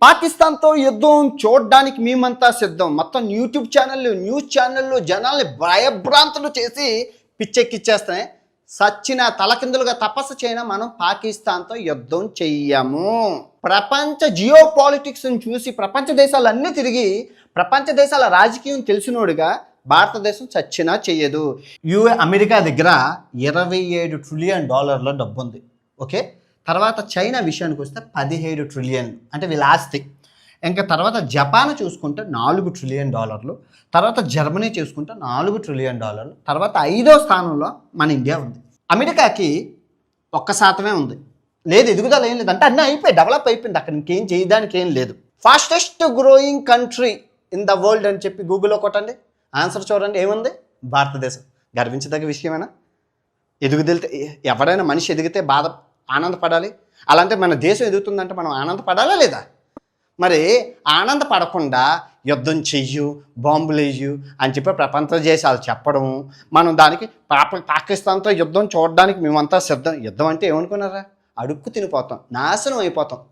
పాకిస్తాన్తో యుద్ధం చూడడానికి మేమంతా సిద్ధం. మొత్తం యూట్యూబ్ ఛానళ్ళు, న్యూస్ ఛానళ్ళు జనాల్ని భయభ్రాంతులు చేసి పిచ్చెక్కిచ్చేస్తాయి. సచ్చిన తలకిందులుగా తపస్సు చేయనా మనం పాకిస్తాన్తో యుద్ధం చెయ్యము. ప్రపంచ జియో పాలిటిక్స్ని చూసి ప్రపంచ దేశాలన్నీ తిరిగి ప్రపంచ దేశాల రాజకీయం తెలిసినోడుగా భారతదేశం చచ్చినా చెయ్యదు. అమెరికా దగ్గర $27 ట్రిలియన్ డబ్బు ఉంది. ఓకే, తర్వాత చైనా విషయానికి వస్తే 17 ట్రిలియన్లు అంటే వీళ్ళ ఆస్తి. ఇంకా తర్వాత జపాన్ చూసుకుంటే $4 ట్రిలియన్, తర్వాత జర్మనీ చూసుకుంటే $4 ట్రిలియన్, తర్వాత 5వ స్థానంలో మన ఇండియా ఉంది. అమెరికాకి 1% ఉంది, లేదు ఎదుగుదల ఏం లేదు, అంటే అన్నీ అయిపోయి డెవలప్ అయిపోయింది, అక్కడ ఇంకేం చేయడానికి ఏం లేదు. Fastest growing country in the world అని చెప్పి గూగుల్లో కొట్టండి, ఆన్సర్ చూడండి, ఏముంది? భారతదేశం. గర్వించదగ్గ విషయమేనా? ఎదుగుదలతే ఎవరైనా మనిషి ఎదిగితే ఆనందపడాలి. అలాంటి మన దేశం ఎదుగుతుందంటే మనం ఆనందపడాలా లేదా? మరి ఆనందపడకుండా యుద్ధం చెయ్యు, బాంబులు వేయు అని చెప్పి ప్రపంచ దేశాలు చెప్పడం, మనం దానికి పాకిస్తాన్తో యుద్ధం చూడడానికి మేమంతా సిద్ధం. యుద్ధం అంటే ఏమనుకున్నారా? అడుక్కు తినిపోతాం, నాశనం అయిపోతాం.